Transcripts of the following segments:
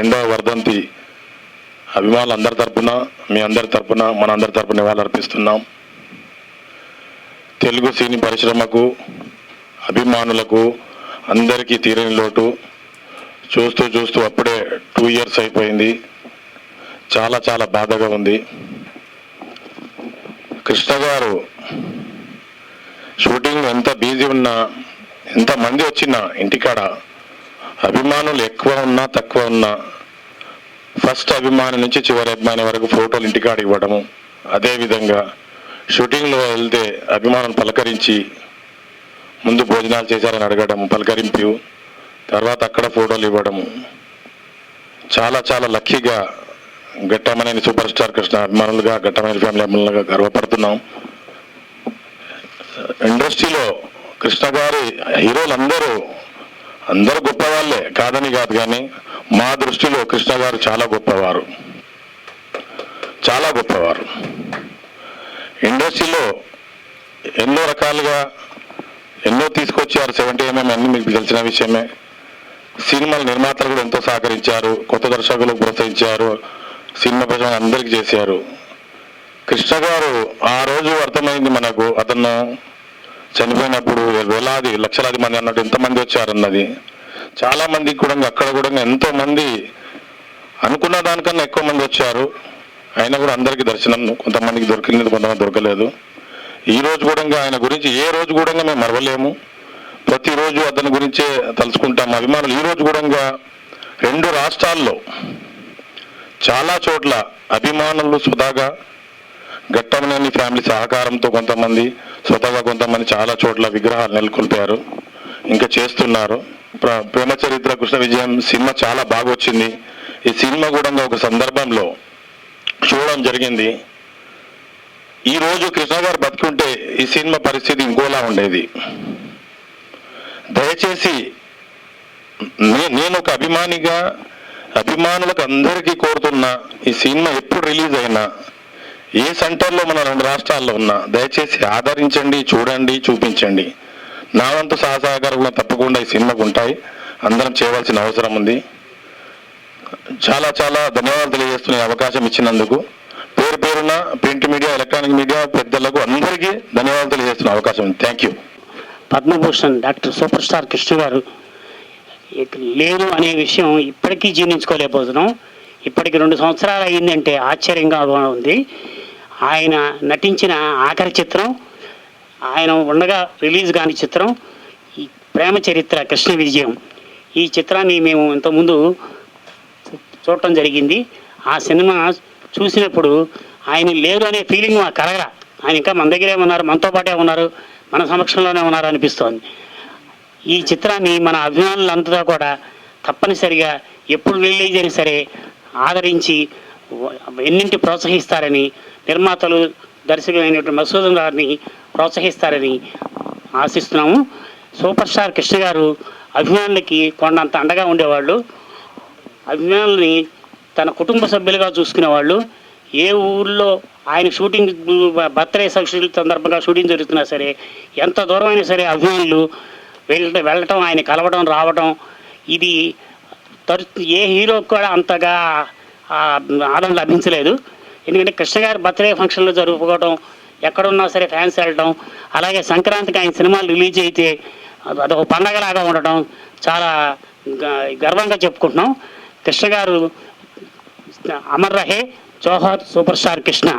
రెండవ వర్ధంతి అభిమానులందరి తరపున, మీ అందరి తరపున, మన అందరి తరపున నివాళులు అర్పిస్తున్నాం. తెలుగు సినీ పరిశ్రమకు, అభిమానులకు అందరికీ తీరని లోటు. చూస్తూ చూస్తూ అప్పుడే 2 years అయిపోయింది. చాలా చాలా బాధగా ఉంది. కృష్ణ గారు షూటింగ్ ఎంత బిజీ ఉన్నా, ఎంతమంది వచ్చినా ఇంటికాడ అభిమానులు ఎక్కువ ఉన్నా తక్కువ ఉన్నా ఫస్ట్ అభిమాని నుంచి చివరి అభిమాని వరకు ఫోటోలు ఇంటికాడ ఇవ్వడము, అదేవిధంగా షూటింగ్లో వెళ్తే అభిమానులు పలకరించి ముందు భోజనాలు చేశారని అడగడము, పలకరింపు, తర్వాత అక్కడ ఫోటోలు ఇవ్వడము. చాలా చాలా లక్కీగా ఘట్టమనేని సూపర్ స్టార్ కృష్ణ అభిమానులుగా, ఘట్టమనేని ఫ్యామిలీ అభిమానులుగా గర్వపడుతున్నాం. ఇండస్ట్రీలో కృష్ణ గారి హీరోలు అందరూ గొప్పవాళ్ళే, కాదని కాదు, కానీ మా దృష్టిలో కృష్ణ గారు చాలా గొప్పవారు, చాలా గొప్పవారు. ఇండస్ట్రీలో ఎన్నో రకాలుగా ఎన్నో తీసుకొచ్చారు. 70mm అన్ని మీకు తెలిసిన విషయమే. సినిమాల నిర్మాతలు కూడా ఎంతో సహకరించారు, కొత్త దర్శకులకు ప్రోత్సహించారు, సినిమా ప్రజలు అందరికీ చేశారు. కృష్ణ గారు ఆ రోజు అర్థమైంది మనకు, అతను చనిపోయినప్పుడు వేలాది లక్షలాది మంది అన్నట్టు ఎంతమంది వచ్చారన్నది. చాలా మందికి కూడా అక్కడ కూడా ఎంతో మంది అనుకున్న దానికన్నా ఎక్కువ మంది వచ్చారు. అయినా కూడా అందరికీ దర్శనం, కొంతమందికి దొరికింది, కొంతమంది దొరకలేదు. ఈ రోజు కూడా ఆయన గురించి ఏ రోజు కూడా మేము మరవలేము. ప్రతిరోజు అతని గురించే తలుచుకుంటాం అభిమానులు. ఈ రోజు కూడా 2 రాష్ట్రాల్లో చాలా చోట్ల అభిమానులు స్వతహాగా ఘట్టమనేని ఫ్యామిలీ సహకారంతో కొంతమంది, స్వతహాగా కొంతమంది చాలా చోట్ల విగ్రహాలు నెలకొల్పారు, ఇంకా చేస్తున్నారు. ప్రేమ చరిత్ర కృష్ణ విజయం సినిమా చాలా బాగా వచ్చింది. ఈ సినిమా కూడా ఒక సందర్భంలో చూడడం జరిగింది. ఈ రోజు కృష్ణ గారు బతుకుంటే ఈ సినిమా పరిస్థితి ఇంకోలా ఉండేది. దయచేసి నేను ఒక అభిమానిగా అభిమానులకు అందరికీ కోరుతున్నా, ఈ సినిమా ఎప్పుడు రిలీజ్ అయినా ఏ సెంటర్లో మన 2 రాష్ట్రాల్లో ఉన్నా దయచేసి ఆదరించండి, చూడండి, చూపించండి. నా వంతు సహకారం తప్పకుండా ఈ సినిమాకు ఉంటాయి. అందరం చేయవలసిన అవసరం ఉంది. చాలా చాలా ధన్యవాదాలు తెలియజేస్తున్న అవకాశం ఇచ్చినందుకు. పేరు పేరున ప్రింట్ మీడియా, ఎలక్ట్రానిక్ మీడియా పెద్దలకు అందరికీ ధన్యవాదాలు తెలియజేస్తున్న అవకాశం ఉంది. Thank you. Padma Bhushan doctor super star Krishna గారు లేరు అనే విషయం ఇప్పటికీ జీర్ణించుకోలేకపోతున్నాం. ఇప్పటికి 2 సంవత్సరాలు అయ్యిందంటే ఆశ్చర్యంగా ఉంది. ఆయన నటించిన ఆఖరి చిత్రం, ఆయన ఉండగా రిలీజ్ కాని చిత్రం ఈ ప్రేమ చరిత్ర కృష్ణ విజయం. ఈ చిత్రాన్ని మేము ఇంతకుముందు చూడటం జరిగింది. ఆ సినిమా చూసినప్పుడు ఆయన లేరు అనే ఫీలింగ్ మాకు కలగల. ఆయన ఇంకా మన దగ్గరే ఉన్నారు, మనతో పాటే ఉన్నారు, మన సమక్షంలోనే ఉన్నారు అనిపిస్తోంది. ఈ చిత్రాన్ని మన అభిమానులంతా కూడా తప్పనిసరిగా ఎప్పుడు రిలీజ్ అయినా సరే ఆదరించి ఎన్నింటి ప్రోత్సహిస్తారని, నిర్మాతలు దర్శకులైనటువంటి మధుసూదన్ గారిని ప్రోత్సహిస్తారని ఆశిస్తున్నాము. సూపర్ స్టార్ కృష్ణ గారు అభిమానులకి కొండంత అండగా ఉండేవాళ్ళు. అభిమానుల్ని తన కుటుంబ సభ్యులుగా చూసుకునేవాళ్ళు. ఏ ఊళ్ళో ఆయన షూటింగ్ బర్త్డే సందర్భంగా షూటింగ్ జరుగుతున్నా సరే, ఎంత దూరమైనా సరే అభిమానులు వెళ్ళటం, ఆయన కలవడం, రావడం, ఇది ఏ హీరోకి కూడా అంతగా ఆదరణ లభించలేదు. ఎందుకంటే కృష్ణ గారి బర్త్డే ఫంక్షన్లు జరుపుకోవడం, ఎక్కడున్నా సరే ఫ్యాన్స్ వెళ్ళడం, అలాగే సంక్రాంతికి ఆయన సినిమాలు రిలీజ్ అయితే అదొక పండగలాగా ఉండటం చాలా గర్వంగా చెప్పుకుంటున్నాం. కృష్ణ గారు అమర్ రహే, జోహార్ సూపర్ స్టార్ కృష్ణ.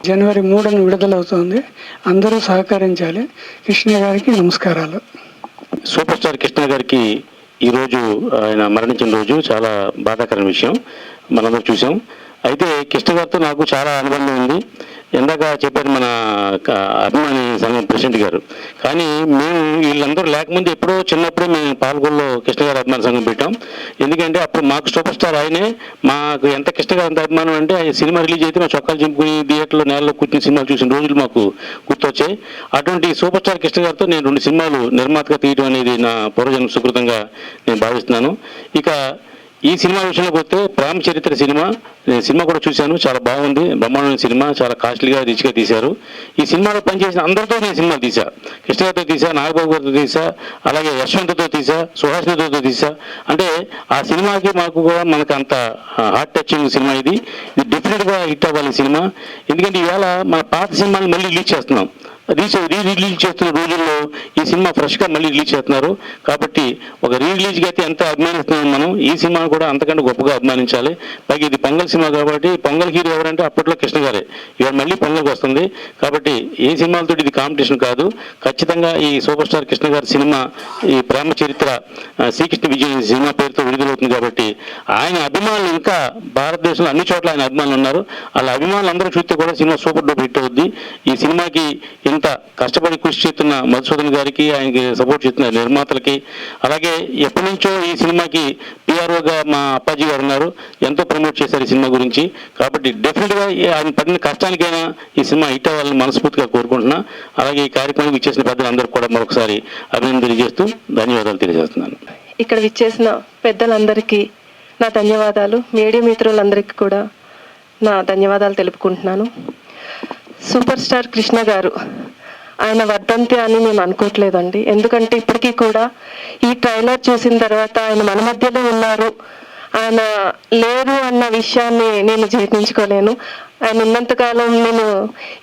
జనవరి 3న విడుదలవుతోంది. అందరూ సహకరించాలి. కృష్ణ గారికి నమస్కారాలు. సూపర్ స్టార్ కృష్ణ గారికి ఈరోజు ఆయన మరణించిన రోజు చాలా బాధాకరమైన విషయం మనందరూ చూసాం. అయితే కృష్ణ గారితో నాకు చాలా అనుబంధం ఉంది. ఎందాక చెప్పారు మన అభిమాని సంఘం ప్రెసిడెంట్ గారు. కానీ మేము వీళ్ళందరూ లేకముందు ఎప్పుడో చిన్నప్పుడు మేము పాల్గొల్లో కృష్ణ గారి అభిమాని సంఘం పెట్టాం. ఎందుకంటే అప్పుడు మాకు సూపర్ స్టార్ ఆయనే. మాకు ఎంత కృష్ణ గారు అంత అభిమానం అంటే ఆయన సినిమా రిలీజ్ అయితే మా చొక్కాలు చింపుకుని థియేటర్లో నేలలో కూర్చుని సినిమాలు చూసిన రోజులు మాకు గుర్తొచ్చాయి. అటువంటి సూపర్ స్టార్ కృష్ణ గారితో నేను 2 సినిమాలు నిర్మాతగా తీయడం అనేది నా పూర్వజన్మ సుకృతంగా నేను భావిస్తున్నాను. ఇక ఈ సినిమా విషయంలోకి వస్తే ప్రేమ చరిత్ర సినిమా కూడా చూశాను, చాలా బాగుంది, బ్రహ్మాండమైన సినిమా, చాలా కాస్ట్లీగా రిచ్గా తీశారు. ఈ సినిమాలో పనిచేసిన అందరితో నేను సినిమాలు తీశా, కృష్ణ గారితో తీసా, నాగబాబు గారితో తీసా, అలాగే యశ్వంత్తో తీసా, సుహాసినితో తీసా. అంటే ఆ సినిమాకి మాకు కూడా మనకు అంత హార్ట్ టచింగ్ సినిమా ఇది డెఫినెట్గా హిట్ అవ్వాలి సినిమా. ఎందుకంటే ఈవేళ మన పాత సినిమాని మళ్ళీ రిలీజ్ చేస్తున్నాం, రిలీజ్ చేస్తున్న రోజుల్లో ఈ సినిమా ఫ్రెష్గా మళ్ళీ రిలీజ్ చేస్తున్నారు. కాబట్టి ఒక రిలీజ్కి అయితే ఎంత అభిమానిస్తున్నాం మనం, ఈ సినిమాను కూడా అంతకంటే గొప్పగా అభిమానించాలి. పైగా ఇది పొంగల్ సినిమా కాబట్టి పొంగల్ హీరో ఎవరంటే అప్పట్లో కృష్ణ గారే, ఇవాళ మళ్ళీ పొంగల్కి వస్తుంది. కాబట్టి ఏ సినిమాలతో ఇది కాంపిటీషన్ కాదు. ఖచ్చితంగా ఈ సూపర్ స్టార్ కృష్ణ గారి సినిమా ఈ ప్రేమ చరిత్ర శ్రీకృష్ణ విజయ్ సినిమా పేరుతో విడుదలవుతుంది. కాబట్టి ఆయన అభిమానులు ఇంకా భారతదేశంలో అన్ని చోట్ల ఆయన అభిమానులు ఉన్నారు. వాళ్ళ అభిమానులు అందరూ చూస్తే కూడా సినిమా సూపర్ డూపర్ హిట్ అవుద్ది. ఈ సినిమాకి ఇంత కష్టపడి కృషి చేస్తున్న మధుసూదన్ గారికి, ఆయనకి సపోర్ట్ చేస్తున్న నిర్మాతలకి, అలాగే ఎప్పటి నుంచో ఈ సినిమాకి పిఆర్ఓగా మా అప్పాజీ గారు ఉన్నారు, ఎంతో ప్రమోట్ చేశారు ఈ సినిమా గురించి. కాబట్టి డెఫినెట్గా ఆయన పడిన కష్టానికైనా ఈ సినిమా హిట్ అవ్వాలని మనస్ఫూర్తిగా కోరుకుంటున్నా. అలాగే ఈ కార్యక్రమానికి ఇచ్చేసిన పెద్దలందరికీ కూడా మరొకసారి అభినందన తెలియజేస్తూ ధన్యవాదాలు తెలియజేస్తున్నాను. ఇక్కడ విచ్చేసిన పెద్దలందరికీ నా ధన్యవాదాలు, మీడియా మిత్రులందరికీ కూడా నా ధన్యవాదాలు తెలుపుకుంటున్నాను. సూపర్ స్టార్ కృష్ణ గారు ఆయన వర్ధంతి అని మేము అనుకోవట్లేదండి. ఎందుకంటే ఇప్పటికీ కూడా ఈ ట్రైలర్ చూసిన తర్వాత ఆయన మన మధ్యలో ఉన్నారు, ఆయన లేరు అన్న విషయాన్ని నేను జీర్ణించుకోలేను. ఆయన ఉన్నంతకాలం నేను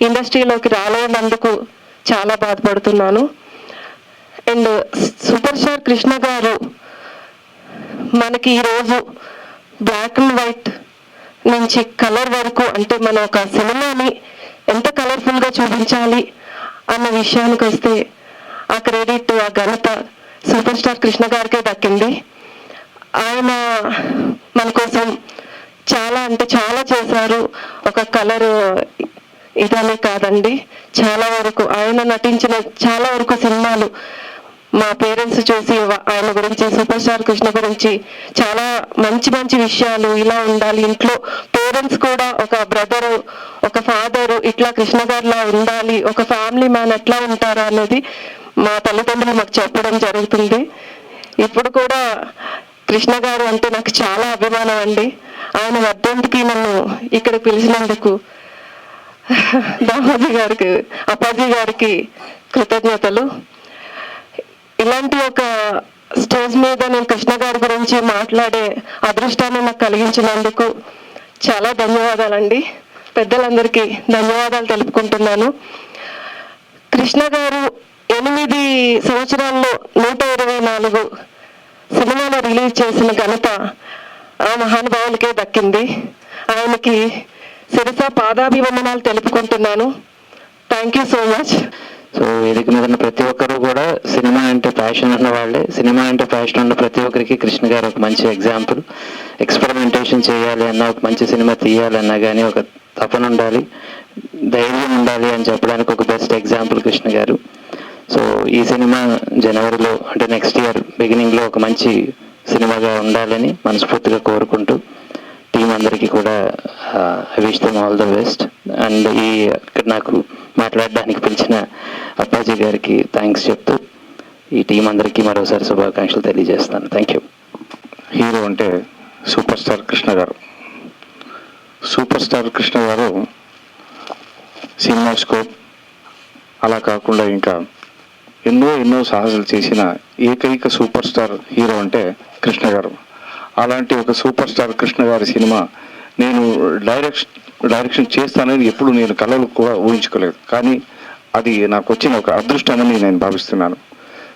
ఇండస్ట్రీలోకి రాలేనందుకు చాలా బాధపడుతున్నాను. అండ్ సూపర్ స్టార్ కృష్ణ గారు మనకి ఈరోజు బ్లాక్ అండ్ వైట్ నుంచి కలర్ వరకు, అంటే మన ఒక సినిమాని ఎంత కలర్ఫుల్గా చూపించాలి అన్న విషయానికి వస్తే ఆ క్రెడిట్, ఆ ఘనత సూపర్ స్టార్ కృష్ణ గారికే దక్కింది. ఆయన మన కోసం చాలా అంటే చాలా చేశారు. ఒక కలర్ ఇదనే కాదండి, చాలా వరకు ఆయన నటించిన చాలా వరకు సినిమాలు మా పేరెంట్స్ చూసి ఆయన గురించి, సూపర్ స్టార్ కృష్ణ గురించి చాలా మంచి మంచి విషయాలు, ఇలా ఉండాలి ఇంట్లో, పేరెంట్స్ కూడా ఒక బ్రదరు, ఒక ఫాదరు ఇట్లా కృష్ణ గారిలా ఉండాలి, ఒక ఫ్యామిలీ మ్యాన్ ఎట్లా ఉంటారా అనేది మా తల్లిదండ్రులు మాకు చెప్పడం జరుగుతుంది. ఇప్పుడు కూడా కృష్ణ గారు అంటే నాకు చాలా అభిమానం అండి. ఆయన వర్ధంతికి నన్ను ఇక్కడ పిలిచినందుకు దామోజీ గారికి, అప్పాజీ గారికి కృతజ్ఞతలు. ఇలాంటి ఒక స్టేజ్ మీద నేను కృష్ణ గారి గురించి మాట్లాడే అదృష్టాన్ని నాకు కలిగించినందుకు చాలా ధన్యవాదాలండి. పెద్దలందరికీ ధన్యవాదాలు తెలుపుకుంటున్నాను. కృష్ణ గారు 8 సంవత్సరాల్లో 124 సినిమాలు రిలీజ్ చేసిన ఘనత ఆ మహానుభావులకే దక్కింది. ఆయనకి శిరస పాదాభివందనాలు తెలుపుకుంటున్నాను. Thank you so much. So వేదిక మీద ఉన్న ప్రతి ఒక్కరు కూడా సినిమా అంటే ప్యాషన్ ఉన్న వాళ్ళే. సినిమా అంటే ప్యాషన్ ఉన్న ప్రతి ఒక్కరికి కృష్ణ గారు ఒక మంచి ఎగ్జాంపుల్. ఎక్స్పెరిమెంటేషన్ చేయాలి అన్నా, ఒక మంచి సినిమా తీయాలన్నా కానీ ఒక తపన ఉండాలి, ధైర్యం ఉండాలి అని చెప్పడానికి ఒక బెస్ట్ ఎగ్జాంపుల్ కృష్ణ గారు. సో ఈ సినిమా జనవరిలో అంటే నెక్స్ట్ ఇయర్ బిగినింగ్లో ఒక మంచి సినిమాగా ఉండాలని మనస్ఫూర్తిగా కోరుకుంటూ టీం అందరికీ కూడా I wish them all the best. And ఇక్కడ నాకు మాట్లాడడానికి పిలిచిన అప్పాజీ గారికి థ్యాంక్స్ చెప్తూ ఈ టీం అందరికీ మరోసారి శుభాకాంక్షలు తెలియజేస్తాను. Thank you. హీరో అంటే సూపర్ స్టార్ కృష్ణ గారు. సూపర్ స్టార్ కృష్ణ గారు సినిమా స్కోప్ అలా కాకుండా ఇంకా ఎన్నో సాహసాలు చేసిన ఏకైక సూపర్ స్టార్ హీరో అంటే కృష్ణ గారు. అలాంటి ఒక సూపర్ స్టార్ కృష్ణ గారి సినిమా నేను డైరెక్షన్ చేస్తానని ఎప్పుడు నేను కళలు కూడా ఊహించుకోలేదు. కానీ అది నాకు వచ్చిన ఒక అదృష్టమని నేను భావిస్తున్నాను.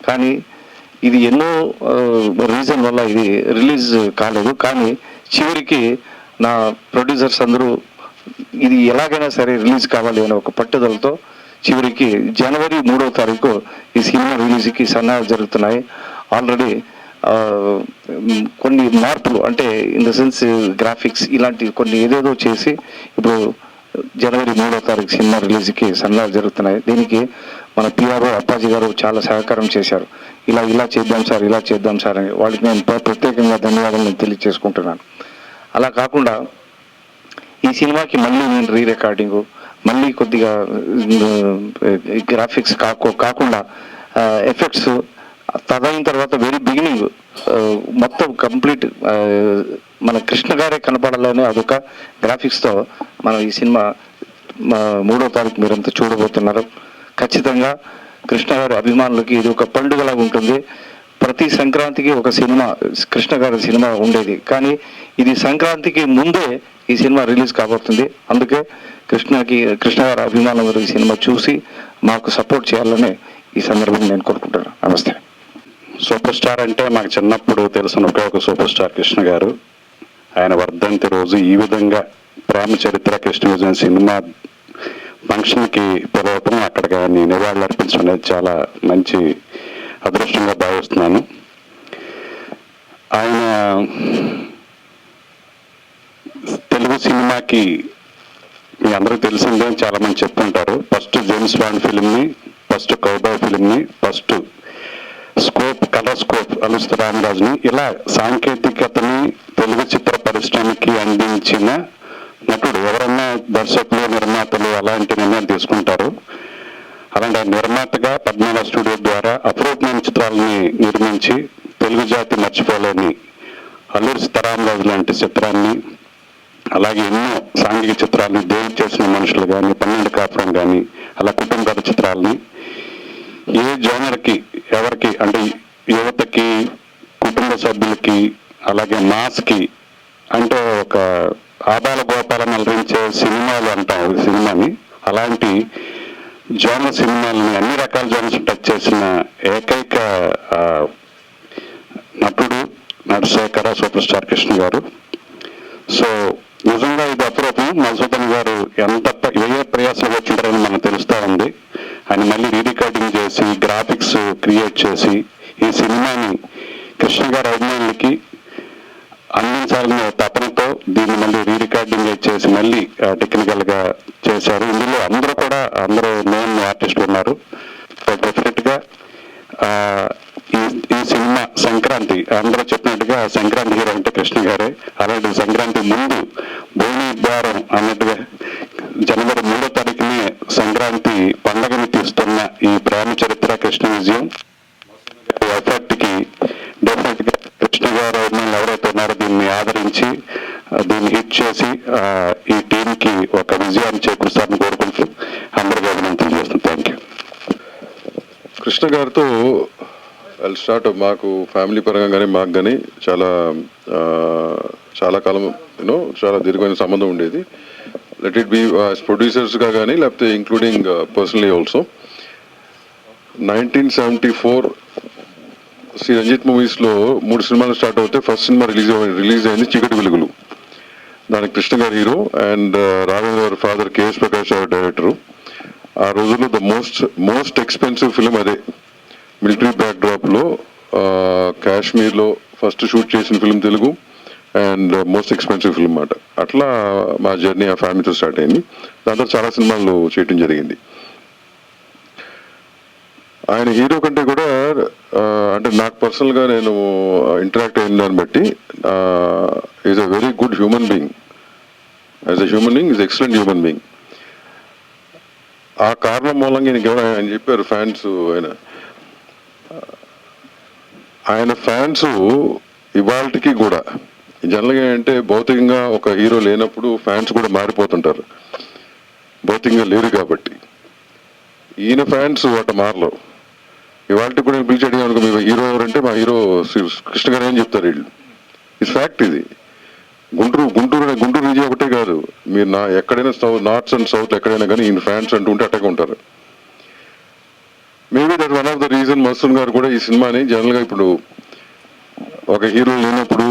కానీ ఇది ఎన్నో రీజన్ వల్ల ఇది రిలీజ్ కాలేదు. కానీ చివరికి నా ప్రొడ్యూసర్స్ అందరూ ఇది ఎలాగైనా సరే రిలీజ్ కావాలి అనే ఒక పట్టుదలతో చివరికి జనవరి 3వ తారీఖు ఈ సినిమా రిలీజ్కి సన్నాహాలు జరుగుతున్నాయి. ఆల్రెడీ కొన్ని మార్పులు అంటే ఇన్ ద సెన్స్ గ్రాఫిక్స్ ఇలాంటి కొన్ని ఏదేదో చేసి ఇప్పుడు జనవరి 3వ తారీఖు సినిమా రిలీజ్కి సన్నాహాలు జరుగుతున్నాయి. దీనికి మన పిఆర్ఓ అప్పాజీ గారు చాలా సహకారం చేశారు. ఇలా చేద్దాం సార్ అని వాళ్ళకి నేను ప్రత్యేకంగా ధన్యవాదాలు తెలియజేసుకుంటున్నాను. అలా కాకుండా ఈ సినిమాకి మళ్ళీ నేను రికార్డింగు, మళ్ళీ కొద్దిగా గ్రాఫిక్స్ కాకుండా ఎఫెక్ట్స్ తదైన తర్వాత వెరీ బిగినింగ్ మొత్తం కంప్లీట్ మన కృష్ణ గారే కనపడాలని అదొక గ్రాఫిక్స్తో మనం ఈ సినిమా 3వ తారీఖు మీరంతా చూడబోతున్నారు. ఖచ్చితంగా కృష్ణ గారి అభిమానులకి ఇది ఒక పండుగలాగా ఉంటుంది. ప్రతి సంక్రాంతికి ఒక సినిమా, కృష్ణ గారి సినిమా ఉండేది, కానీ ఇది సంక్రాంతికి ముందే ఈ సినిమా రిలీజ్ కాబోతుంది. అందుకే కృష్ణ గారి అభిమానులు ఈ సినిమా చూసి మాకు సపోర్ట్ చేయాలని ఈ సందర్భంగా నేను కోరుకుంటున్నాను. నమస్తే. సూపర్ స్టార్ అంటే మాకు చిన్నప్పుడు తెలిసిన ఒకే ఒక సూపర్ స్టార్ కృష్ణ గారు. ఆయన వర్ధంతి రోజు ఈ విధంగా ప్రేమ చరిత్ర కృష్ణ విజయం సినిమా ఫంక్షన్కి పిలవటం, అక్కడికి నివాళులు అర్పించడం అనేది చాలా మంచి అదృష్టంగా భావిస్తున్నాను. ఆయన తెలుగు సినిమాకి మీ అందరికీ తెలిసిందే, చాలా మంది చెప్తుంటారు. ఫస్ట్ జేమ్స్ బాండ్ ఫిలింని, ఫస్ట్ కౌబాయ్ ఫిలింని, ఫస్ట్ కలర్ స్కోప్ అలుస్త రామరాజుని, ఇలా సాంకేతికతని తెలుగు చిత్ర పరిశ్రమకి అందించిన నటుడు. ఎవరన్నా దర్శకులు, నిర్మాతలు అలాంటి నిర్ణయాలు తీసుకుంటారు. అలాంటి నిర్మాతగా పద్మనాభ స్టూడియో ద్వారా అపూర్వమైన చిత్రాలని నిర్మించి తెలుగు జాతి మర్చిపోలేని అల్లూరి సీతారామరాజు లాంటి చిత్రాన్ని, అలాగే ఎన్నో సాంఘిక చిత్రాలని, దేవుడు చేసిన మనుషులు కానీ, 12 కాపురం కానీ, అలా కుటుంబ కథ చిత్రాలని ఏ జోనర్కి ఎవరికి అంటే యువతకి, కుటుంబ సభ్యులకి, అలాగే మాస్కి అంటే ఒక ఆబాల గోపాలను అలరించే సినిమాలు అంటాం సినిమాని, అలాంటి జోనర్ సినిమాలని అన్ని రకాల జోనర్స్ టచ్ చేసిన ఏకైక నటుడు నటశేఖర సూపర్ స్టార్ కృష్ణ గారు. సో నిజంగా ఇది అపూర్వం. మధుసూదన్ గారు ఎంత ఏ ప్రయాసం వచ్చింటారని మనకు తెలుస్తూ ఉంది. ఆయన మళ్ళీ రీరికార్డింగ్ చేసి, గ్రాఫిక్స్ క్రియేట్ చేసి ఈ సినిమాని కృష్ణ గారి అభిమానులకి అందించాలనే తపనతో దీన్ని మళ్ళీ రీరికార్డింగ్ చేసి మళ్ళీ టెక్నికల్గా చేశారు. ఇందులో అందరూ మెయిన్ ఆర్టిస్టులు ఉన్నారు. డెఫినెట్గా ఈ సినిమా సంక్రాంతి, అందరూ చెప్పినట్టుగా సంక్రాంతి హీరో అంటే కృష్ణ గారే. అలాంటి సంక్రాంతి ముందు భూమి ద్వారం అన్నట్టుగా జనవరి 3వ తారీఖునే సంక్రాంతి పండుగని తీస్తున్న ఈ ప్రేమ చరిత్ర కృష్ణ విజయం ఎఫెక్ట్కి డెఫినెట్గా కృష్ణ గారు ఎవరైతే ఉన్నారో దీన్ని ఆదరించి దీన్ని హిట్ చేసి ఈ టీంకి ఒక విజయాన్ని చేకూరుస్తారని కోరుకుంటూ అందరికీ అభినందనలు చేస్తాను. Thank you. కృష్ణ గారితో స్టార్ట్ మాకు ఫ్యామిలీ పరంగా కానీ మాకు కానీ చాలా కాలం చాలా దీర్ఘమైన సంబంధం ఉండేది. లెట్ ఇట్ బి ప్రొడ్యూసర్స్గా కానీ, లేకపోతే including personally also. 1974 Shri Ranjith మూవీస్లో 3 సినిమాలు స్టార్ట్ అవుతే ఫస్ట్ సినిమా రిలీజ్ అయింది చీకటి వెలుగులు. దానికి కృష్ణ గారు హీరో అండ్ రాఘవేంద్ర గారి ఫాదర్ కేఎస్ ప్రకాష్ గారు డైరెక్టరు. ఆ రోజుల్లో ద మోస్ట్ ఎక్స్పెన్సివ్ ఫిలిం అదే. మిలిటరీ బ్యాక్డ్రాప్లో కాశ్మీర్లో ఫస్ట్ షూట్ చేసిన film Telugu and most expensive film అన్నమాట. అట్లా మా జర్నీ ఆ ఫ్యామిలీతో స్టార్ట్ అయింది. దాంతో చాలా సినిమాలు చేయటం జరిగింది. ఆయన హీరో కంటే కూడా అంటే నాకు పర్సనల్గా నేను ఇంటరాక్ట్ అయిన దాన్ని బట్టి is a very good human being. As a human being is excellent human being. ఆ కారణం మూలంగా ఆయన చెప్పారు ఫ్యాన్స్, ఆయన ఫ్యాన్స్ ఇవాళకి కూడా జనరల్గా అంటే భౌతికంగా ఒక హీరో లేనప్పుడు ఫ్యాన్స్ కూడా మారిపోతుంటారు, భౌతికంగా లేరు కాబట్టి. ఈయన ఫ్యాన్స్ అట్ట మారలో. ఇవాళకి కూడా నేను పిలిచి అడిగాను, మీ హీరో ఎవరంటే మా హీరో కృష్ణ గారు అని చెప్తారు వీళ్ళు. ఇది ఫ్యాక్ట్. ఇది గుంటూరు రీజియన్ ఒకటే కాదు, మీరు ఎక్కడైనా నార్త్ అండ్ సౌత్ ఎక్కడైనా కానీ ఈయన ఫ్యాన్స్ అంటూ ఉంటే అట్టగా ఉంటారు. Maybe that one of the reason Madhusudan గారు కూడా ఈ సినిమాని జనరల్గా ఇప్పుడు ఒక హీరో లేనప్పుడు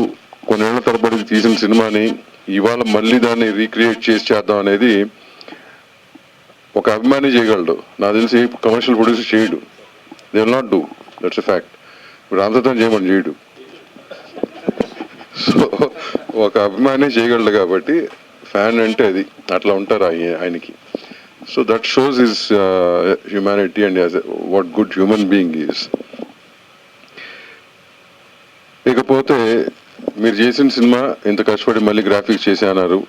కొన్నేళ్ల తరబడి తీసిన సినిమాని ఇవాళ మళ్ళీ దాన్ని రీక్రియేట్ చేద్దాం అనేది ఒక అభిమాని చేయగలడు. నాకు తెలిసి కమర్షియల్ ప్రొడ్యూసర్ చేయడు. They will not do. That's a fact. ఇప్పుడు రామచంద్రన్ చేయమని చేయడు. సో ఒక అభిమాని చేయగలడు కాబట్టి ఫ్యాన్ అంటే అది అట్లా ఉంటారు ఆయనకి. So that shows his humanity and what good human being is. ఇకపోతే మీరు చేసిన సినిమా ఇంత కష్టపడి మళ్ళీ గ్రాఫిక్స్ చేసి అన్నారు.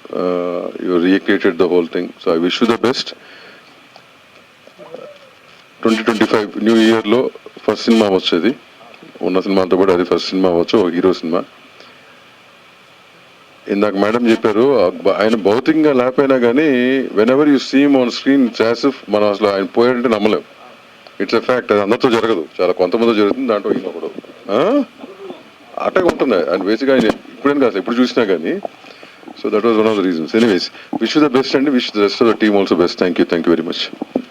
You recreated the whole thing. So I wish you the best. 2025 new ఇయర్లో ఫస్ట్ సినిమా వచ్చేది. ఉన్న సినిమాతో పాటు అది ఫస్ట్ సినిమా అవ్వచ్చు, హీరో సినిమా. ఇందాక మేడం చెప్పారు ఆయన భౌతికంగా లేకపోయినా కానీ whenever you seem on screen చాసిఫ్ మనం అసలు ఆయన పోయాడంటే నమ్మలేం. It's a fact. అది అందరితో జరగదు, చాలా కొంతమంది జరుగుతుంది, దాంట్లో ఈయన ఒకడు అట్టగా ఉంటుంది. ఆయన బేసిక్గా ఆయన ఇప్పుడేం కాదు ఎప్పుడు చూసినా కానీ. So that was one of the reasons. Anyways, wish you the best అండి. Wish the rest of the team also best. Thank you very much.